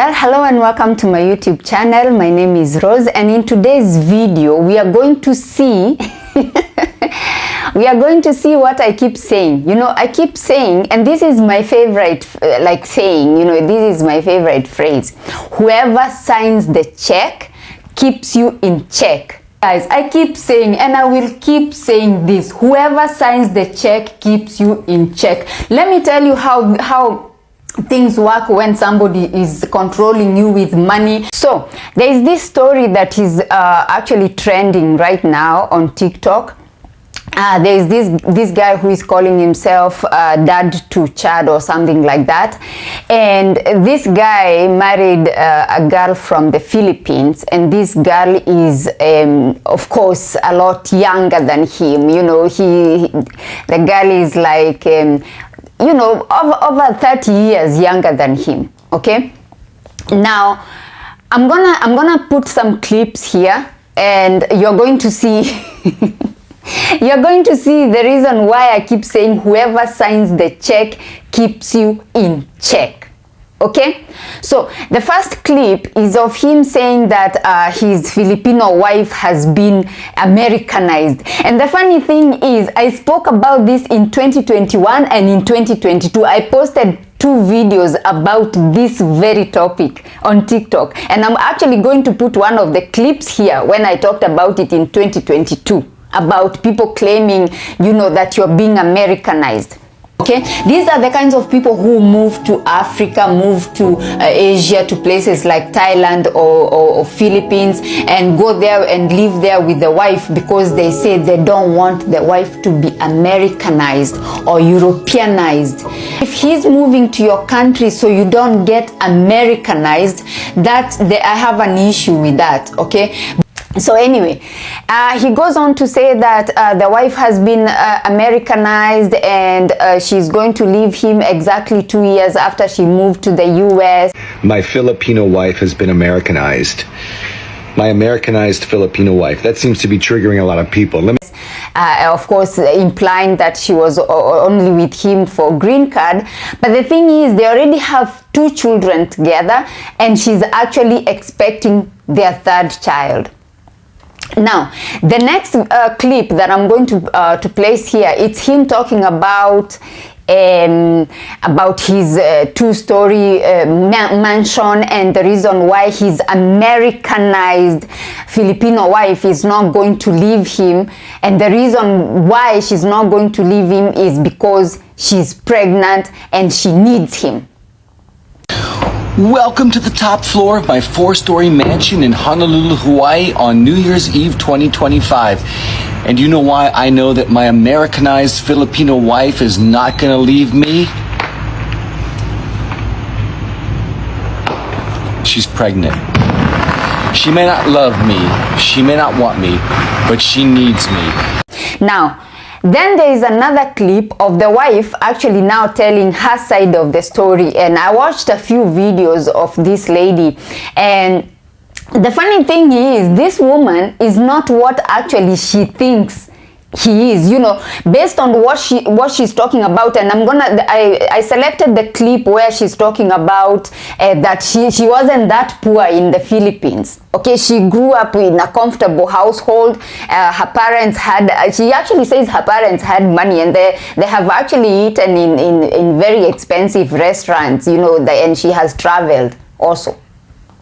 Well, hello and welcome to my YouTube channel. My name is Rose, and in today's video we are going to see what I keep saying. I keep saying, and this is my favorite saying, this is my favorite phrase: whoever signs the check keeps you in check. Guys, I keep saying, and I will keep saying this: whoever signs the check keeps you in check. Let me tell you how things work when somebody is controlling you with money. So there is this story that is actually trending right now on TikTok. There is this guy who is calling himself dad to Chad or something like that, and this guy married a girl from the Philippines, and this girl is of course a lot younger than him. The girl is like over 30 years younger than him. Okay, now I'm gonna put some clips here, and you're going to see you're going to see the reason why I keep saying whoever signs the check keeps you in check. Okay, so the first clip is of him saying that his Filipino wife has been Americanized. And the funny thing is, I spoke about this in 2021 and in 2022. I posted two videos about this very topic on TikTok, and I'm actually going to put one of the clips here when I talked about it in 2022, about people claiming, that you're being Americanized. Okay, these are the kinds of people who move to Africa, move to Asia, to places like Thailand or Philippines, and go there and live there with the wife because they say they don't want the wife to be Americanized or Europeanized. If he's moving to your country so you don't get Americanized, I have an issue with that. Okay. So anyway, he goes on to say that the wife has been Americanized, and she's going to leave him exactly 2 years after she moved to the US. My Filipino wife has been Americanized. My Americanized Filipino wife. That seems to be triggering a lot of people. Of course, implying that she was only with him for green card. But the thing is, they already have 2 children together, and she's actually expecting their 3rd child. Now, the next clip that I'm going to place here, it's him talking about his 2-story mansion, and the reason why his Americanized Filipino wife is not going to leave him, and the reason why she's not going to leave him is because she's pregnant and she needs him. Welcome to the top floor of my 4-story mansion in Honolulu, Hawaii on New Year's Eve 2025. And you know why I know that my Americanized Filipino wife is not gonna leave me? She's pregnant. She may not love me, she may not want me, but she needs me. Now, then there is another clip of the wife actually now telling her side of the story, and I watched a few videos of this lady, and the funny thing is, this woman is not what actually she thinks he is, based on what she's talking about. And I selected the clip where she's talking about that she wasn't that poor in the Philippines. Okay, she grew up in a comfortable household. Her parents she actually says her parents had money, and they have actually eaten in very expensive restaurants, and she has traveled also.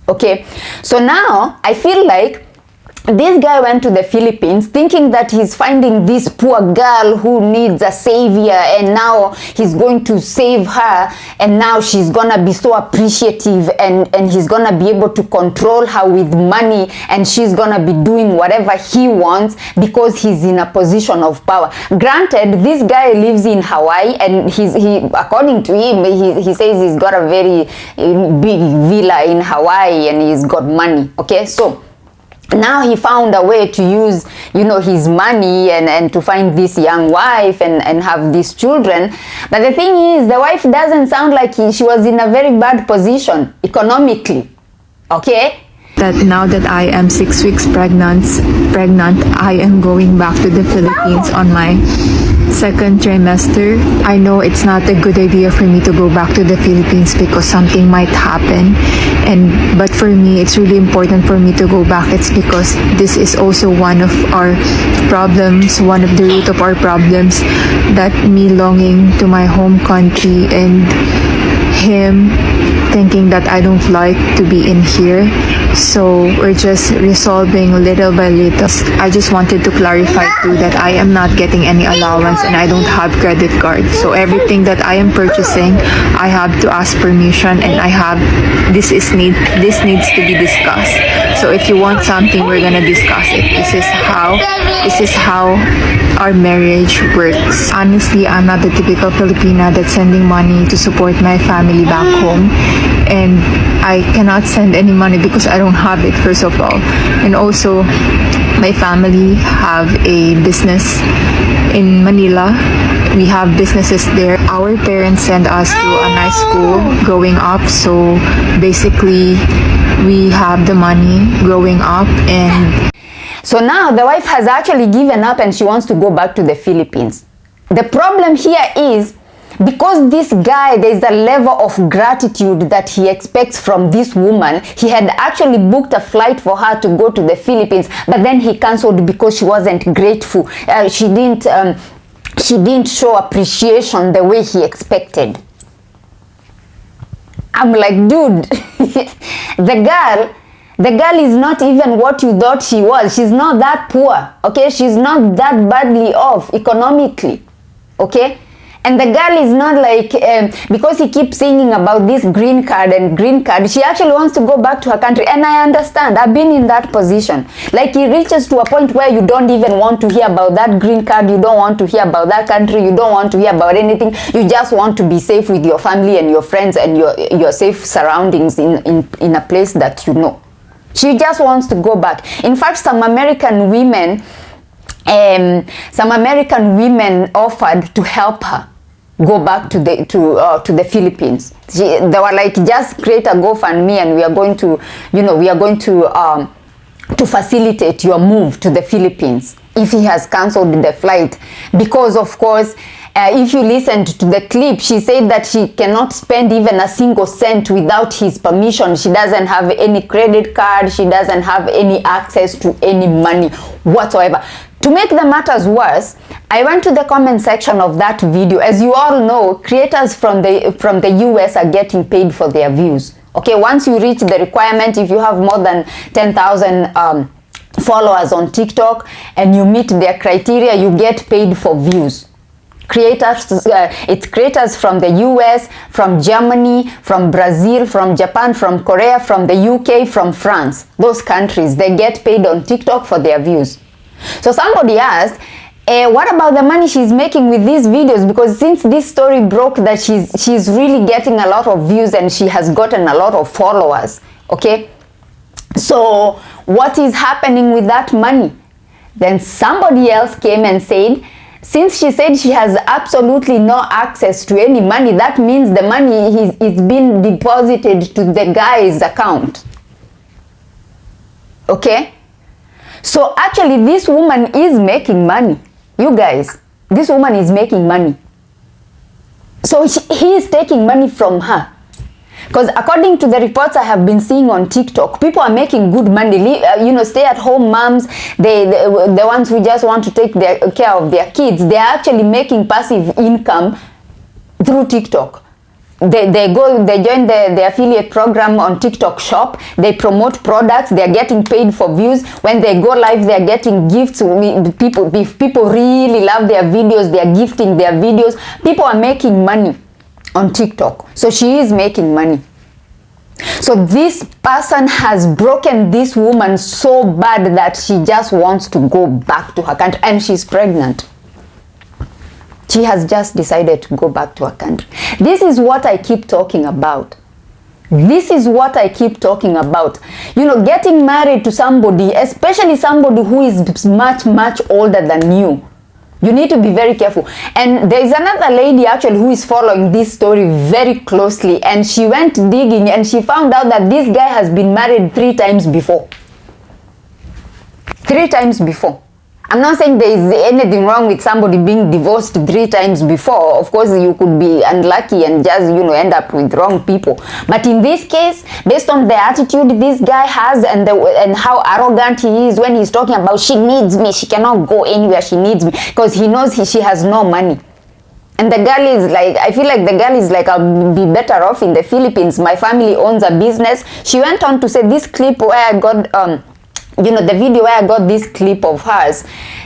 Okay, so now I feel like this guy went to the Philippines thinking that he's finding this poor girl who needs a savior, and now he's going to save her, and now she's gonna be so appreciative, and he's gonna be able to control her with money, and she's gonna be doing whatever he wants because he's in a position of power. Granted, this guy lives in Hawaii, and he according to him, he says he's got a very big villa in Hawaii and he's got money. Okay, so now he found a way to use, his money and to find this young wife and have these children. But the thing is, the wife doesn't sound like she was in a very bad position economically. Okay? that now that I am 6 weeks pregnant, I am going back to the Philippines on my second trimester. I know it's not a good idea for me to go back to the Philippines because something might happen, but for me it's really important for me to go back. It's because this is also one of our problems, one of the root of our problems, that me longing to my home country and him thinking that I don't like to be in here. So we're just resolving little by little. I just wanted to clarify too that I am not getting any allowance and I don't have credit card. So everything that I am purchasing, I have to ask permission, and this needs to be discussed. So if you want something, we're gonna discuss it. This is how our marriage works. Honestly, I'm not the typical Filipina that's sending money to support my family back home, and I cannot send any money because I don't have it, first of all. And also, my family have a business in Manila. We have businesses there. Our parents send us to a nice school growing up, so basically we have the money growing up. And so now the wife has actually given up and she wants to go back to the Philippines. The problem here is, because this guy, there's a level of gratitude that he expects from this woman. He had actually booked a flight for her to go to the Philippines, but then he cancelled because she wasn't grateful. She didn't show appreciation the way he expected. I'm like, dude, the girl is not even what you thought she was. She's not that poor, okay? She's not that badly off economically, okay? And the girl is not like, because he keeps singing about this green card, she actually wants to go back to her country. And I understand, I've been in that position. Like, it reaches to a point where you don't even want to hear about that green card, you don't want to hear about that country, you don't want to hear about anything. You just want to be safe with your family and your friends and your safe surroundings in a place that you know. She just wants to go back. In fact, some American women offered to help her go back to the Philippines. They were like, just create a GoFundMe and we are going to facilitate your move to the Philippines if he has cancelled the flight. Because of course, if you listened to the clip, she said that she cannot spend even a single cent without his permission. She doesn't have any credit card. She doesn't have any access to any money whatsoever. To make the matters worse, I went to the comment section of that video. As you all know, creators from the US are getting paid for their views. Okay, once you reach the requirement, if you have more than 10,000 followers on TikTok and you meet their criteria, you get paid for views. It's creators from the US, from Germany, from Brazil, from Japan, from Korea, from the UK, from France. Those countries, they get paid on TikTok for their views. So somebody asked, what about the money she's making with these videos? Because since this story broke that she's really getting a lot of views and she has gotten a lot of followers, okay? So what is happening with that money? Then somebody else came and said, since she said she has absolutely no access to any money, that means the money is being deposited to the guy's account. Okay? So actually this woman is making money. You guys, this woman is making money. So he is taking money from her. Because according to the reports I have been seeing on TikTok, people are making good money. Stay-at-home moms, the ones who just want to take care of their kids, they are actually making passive income through TikTok. They join the affiliate program on TikTok Shop. They promote products. They are getting paid for views. When they go live, they are getting gifts. If people really love their videos, they are gifting their videos. People are making money on TikTok. So she is making money. So this person has broken this woman so bad that she just wants to go back to her country, and she's pregnant. She has just decided to go back to her country. This is what I keep talking about. This is what I keep talking about. Getting married to somebody, especially somebody who is much, much older than you. You need to be very careful. And there is another lady actually who is following this story very closely, and she went digging and she found out that this guy has been married 3 times before. 3 times before. I'm not saying there is anything wrong with somebody being divorced 3 times before. Of course, you could be unlucky and just, end up with wrong people. But in this case, based on the attitude this guy has and how arrogant he is when he's talking about she needs me, she cannot go anywhere, she needs me, because he knows she has no money. And the girl is like, I feel like the girl is like, I'll be better off in the Philippines. My family owns a business. She went on to say this clip where I got the video where I got this clip of hers,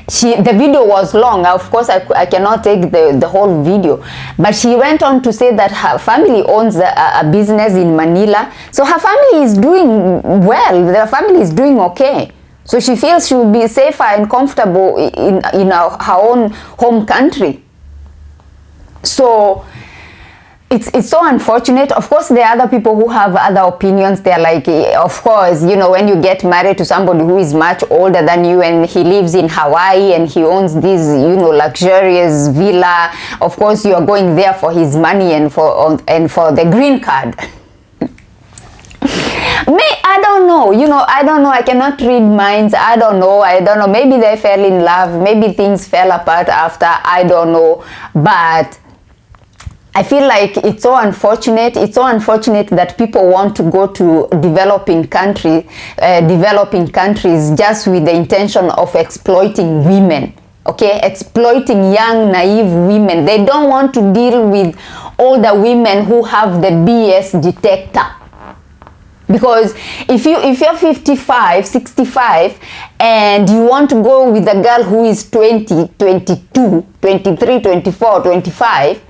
the video was long. Of course, I cannot take the whole video. But she went on to say that her family owns a business in Manila. So her family is doing well. Their family is doing okay. So she feels she will be safer and comfortable in her own home country. So it's so unfortunate. Of course, there are other people who have other opinions. They're like, of course, when you get married to somebody who is much older than you and he lives in Hawaii and he owns this, luxurious villa, of course, you are going there for his money and for the green card. I don't know. I don't know. I cannot read minds. I don't know. Maybe they fell in love. Maybe things fell apart after. I don't know. But I feel like it's so unfortunate. It's so unfortunate that people want to go to developing countries just with the intention of exploiting women. Okay, exploiting young, naive women. They don't want to deal with older women who have the BS detector. Because if you're 55, 65 and you want to go with a girl who is 20, 22, 23, 24, 25,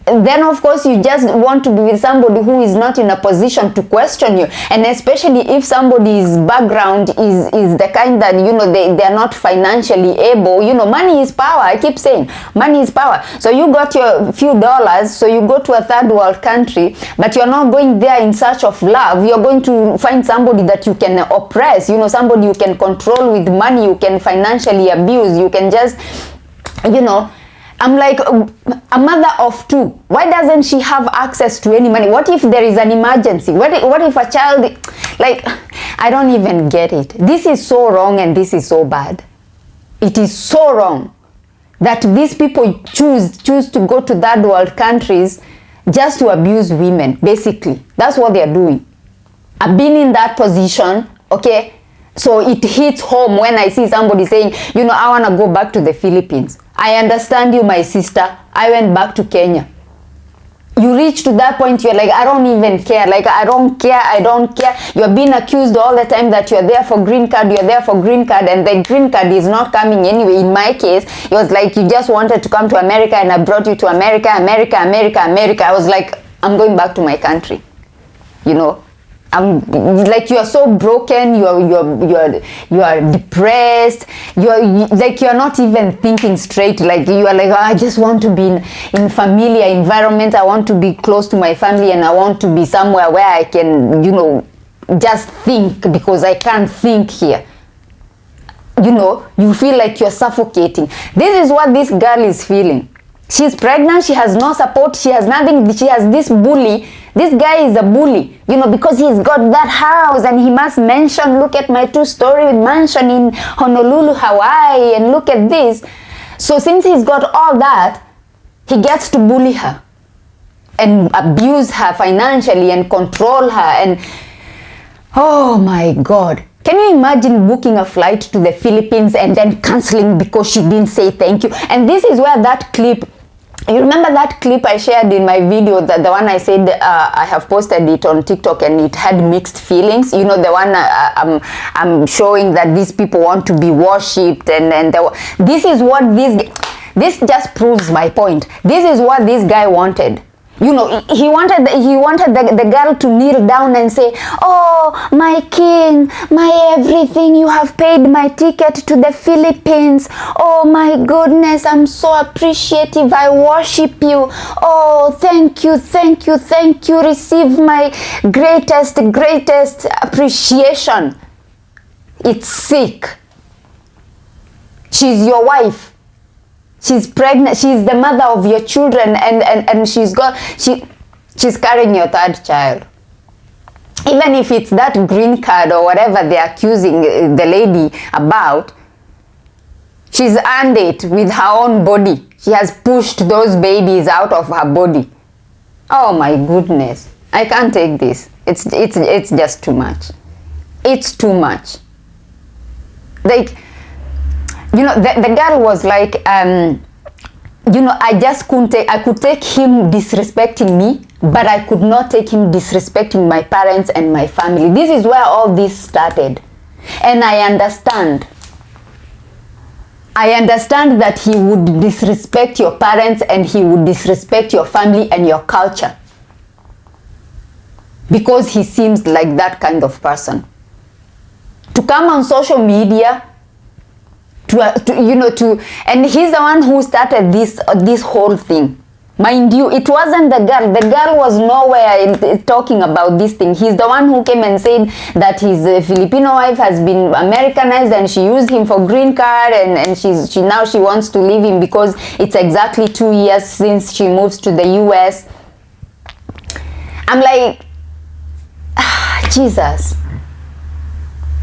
then of course you just want to be with somebody who is not in a position to question you, and especially if somebody's background is the kind that they are not financially able. Money is power. I keep saying money is power. So you got your few dollars, so you go to a third world country, but you're not going there in search of love. You're going to find somebody that you can oppress, somebody you can control with money, you can financially abuse, you can just I'm like, a mother of 2. Why doesn't she have access to any money? What if there is an emergency? What if a child, I don't even get it. This is so wrong and this is so bad. It is so wrong that these people choose to go to third world countries just to abuse women, basically. That's what they're doing. I've been in that position, okay? So it hits home when I see somebody saying, I want to go back to the Philippines. I understand you, my sister. I went back to Kenya. You reach to that point, you're like, I don't even care. I don't care. You're being accused all the time that you're there for green card, and the green card is not coming anyway. In my case, it was like you just wanted to come to America and I brought you to America. I was like, I'm going back to my country. I'm like, you are so broken, you are depressed, you're not even thinking straight. Like, you are like, I just want to be in familiar environment. I want to be close to my family, and I want to be somewhere where I can just think, because I can't think here. You feel like you're suffocating. This is what this girl is feeling. She's pregnant, she has no support, she has nothing, she has this bully. This guy is a bully, because he's got that house, and he must mention, look at my 2-story mansion in Honolulu, Hawaii, and look at this. So since he's got all that, he gets to bully her and abuse her financially and control her. And oh my God. Can you imagine booking a flight to the Philippines and then canceling because she didn't say thank you? And this is where that clip, you remember that clip I shared in my video, the one I said I have posted it on TikTok and it had mixed feelings. The one I'm showing that these people want to be worshipped, and this is what this just proves my point. This is what this guy wanted. He wanted the girl to kneel down and say, oh, my king, my everything, you have paid my ticket to the Philippines. Oh my goodness, I'm so appreciative. I worship you. Oh, thank you. Receive my greatest appreciation. It's sick. She's your wife. She's pregnant. She's the mother of your children, and she's carrying your third child. Even if it's that green card or whatever they're accusing the lady about, she's earned it with her own body. She has pushed those babies out of her body. Oh my goodness. I can't take this. It's just too much. It's too much. Like, you know, the girl was like, you know, I just couldn't take, I could take him disrespecting me, but I could not take him disrespecting my parents and my family. This is where all this started. And I understand. I understand that he would disrespect your parents and he would disrespect your family and your culture. Because he seems like that kind of person. To come on social media, and he's the one who started this whole thing. Mind you, it wasn't the girl. The girl was nowhere talking about this thing. He's the one who came and said that his Filipino wife has been Americanized and she used him for green card, and now she wants to leave him because it's exactly 2 years since she moves to the US. I'm like, Jesus,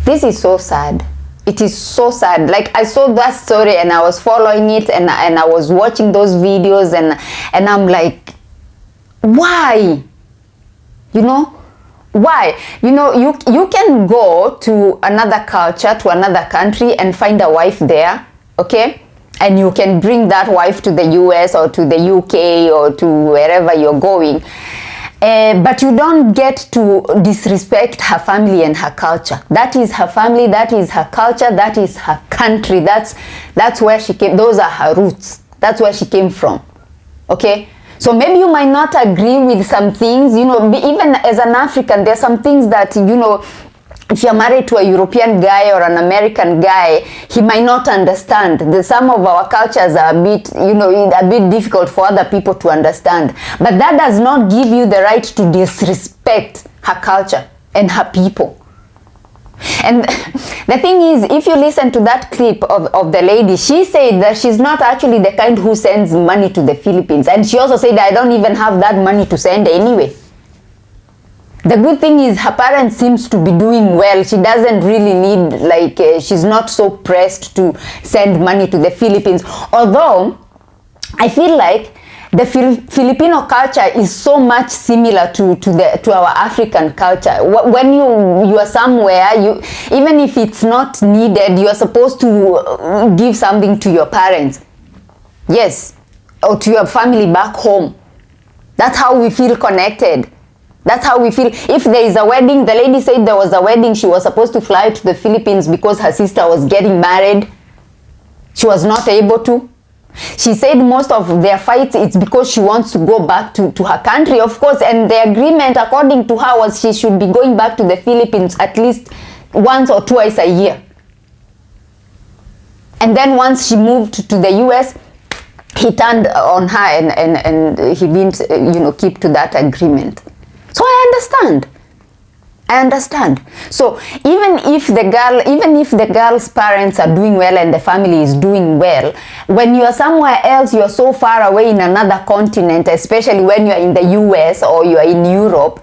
this is so sad. It is so sad. Like, I saw that story and I was following it, and I was watching those videos, and I'm like, why? You know, why? You know, you can go to another culture, to another country, and find a wife there, okay? And you can bring that wife to the US or to the UK or to wherever you're going. But you don't get to disrespect her family and her culture. That is her family, that is her culture, that is her country. That's where she came. Those are her roots. That's where she came from. Okay? So maybe you might not agree with some things, you know, even as an African, there's some things that, you know, if you're married to a European guy or an American guy, he might not understand. Some of our cultures are a bit, you know, a bit difficult for other people to understand. But that does not give you the right to disrespect her culture and her people. And the thing is, if you listen to that clip of the lady, she said that she's not actually the kind who sends money to the Philippines. And she also said, I don't even have that money to send anyway. The good thing is her parents seems to be doing well. She doesn't really need, like, she's not so pressed to send money to the Philippines. Although, I feel like the Filipino culture is so much similar to our African culture. When you are somewhere, even if it's not needed, you are supposed to give something to your parents. Yes, or to your family back home. That's how we feel connected. That's how we feel. If there is a wedding, the lady said there was a wedding, she was supposed to fly to the Philippines because her sister was getting married. She was not able to. She said most of their fights, it's because she wants to go back to her country, of course, and the agreement, according to her, was she should be going back to the Philippines at least once or twice a year. And then once she moved to the US, he turned on her and he didn't, you know, keep to that agreement. So I understand. So even if the girl's parents are doing well and the family is doing well, when you are somewhere else, you are so far away in another continent, especially when you are in the US or you are in Europe,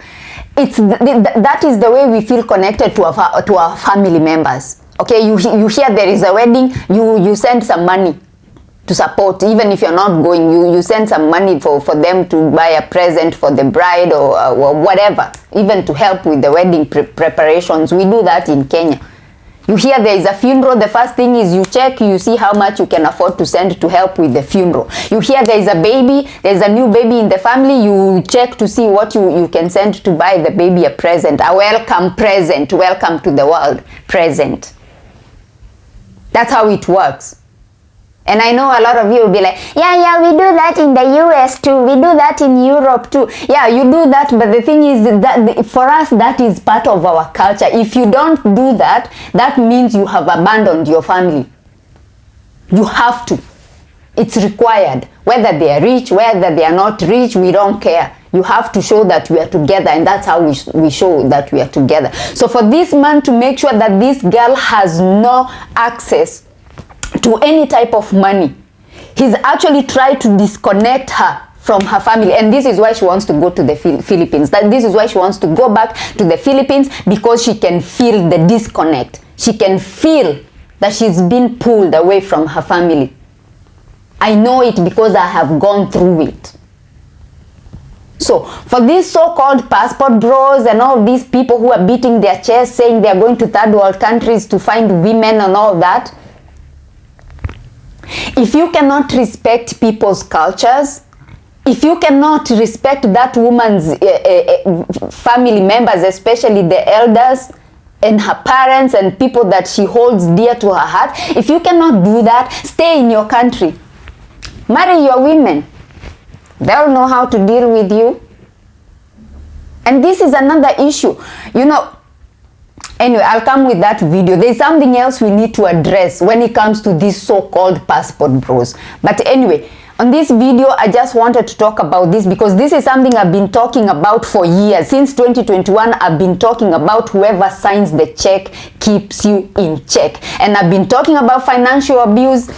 that is the way we feel connected to our family members. Okay, you hear there is a wedding, you send some money to support. Even if you're not going, you send some money for them to buy a present for the bride or whatever, even to help with the wedding preparations. We do that in Kenya. You hear there is a funeral, the first thing is you check, you see how much you can afford to send to help with the funeral. You hear there is a baby, there's a new baby in the family, you check to see what you can send to buy the baby a present, a welcome present, welcome to the world present. That's how it works. And I know a lot of you will be like, yeah, we do that in the US too. We do that in Europe too. Yeah, you do that, but the thing is that for us, that is part of our culture. If you don't do that, that means you have abandoned your family. You have to. It's required. Whether they are rich, whether they are not rich, we don't care. You have to show that we are together, and that's how we show that we are together. So for this man to make sure that this girl has no access to any type of money, He's actually tried to disconnect her from her family, and this is why she wants to go to the Philippines. This is why she wants to go back to the Philippines, because she can feel the disconnect. She can feel that she's been pulled away from her family. I know it because I have gone through it. So for these so-called passport bros and all these people who are beating their chests saying they are going to third world countries to find women and all that, if you cannot respect people's cultures, if you cannot respect that woman's family members, especially the elders and her parents and people that she holds dear to her heart, if you cannot do that, stay in your country. Marry your women. They'll know how to deal with you. And this is another issue. You know, anyway, I'll come with that video. There's something else we need to address when it comes to these so-called passport bros. But anyway, on this video, I just wanted to talk about this because this is something I've been talking about for years. Since 2021, I've been talking about whoever signs the check keeps you in check. And I've been talking about financial abuse.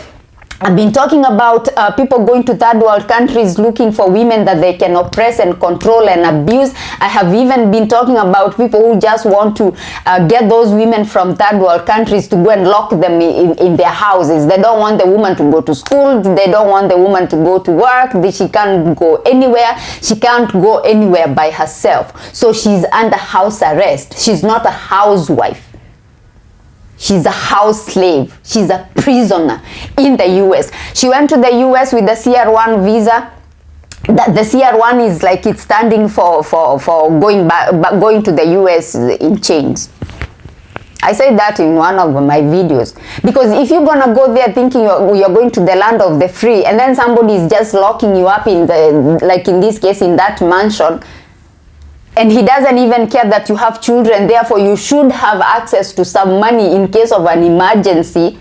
I've been talking about people going to third world countries looking for women that they can oppress and control and abuse. I have even been talking about people who just want to get those women from third world countries to go and lock them in their houses. They don't want the woman to go to school. They don't want the woman to go to work. She can't go anywhere. She can't go anywhere by herself. So she's under house arrest. She's not a housewife. She's a house slave. She's a prisoner in the US. She went to the US with the CR1 visa. The CR1 is like it's standing for going to the US in chains. I said that in one of my videos. Because if you're gonna go there thinking you're going to the land of the free, and then somebody is just locking you up in the, like in this case, in that mansion, and he doesn't even care that you have children, therefore you should have access to some money in case of an emergency.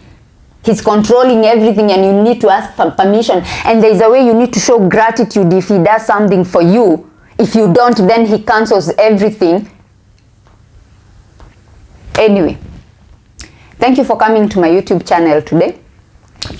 He's controlling everything and you need to ask for permission. And there's a way you need to show gratitude if he does something for you. If you don't, then he cancels everything. Anyway, thank you for coming to my YouTube channel today.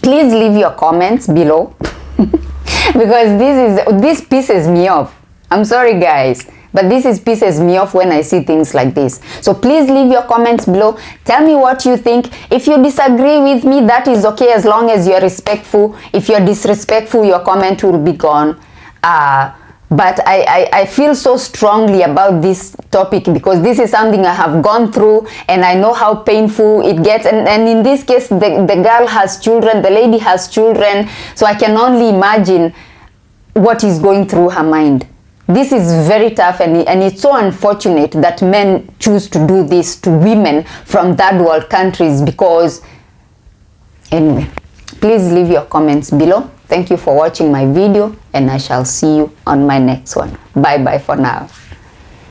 Please leave your comments below because this pisses me off. I'm sorry guys. But this pisses me off when I see things like this. So please leave your comments below. Tell me what you think. If you disagree with me, that is okay as long as you're respectful. If you're disrespectful, your comment will be gone. But I feel so strongly about this topic because this is something I have gone through and I know how painful it gets. And in this case, the girl has children, the lady has children. So I can only imagine what is going through her mind. This is very tough and it's so unfortunate that men choose to do this to women from third world countries because, anyway, please leave your comments below. Thank you for watching my video and I shall see you on my next one. Bye bye for now.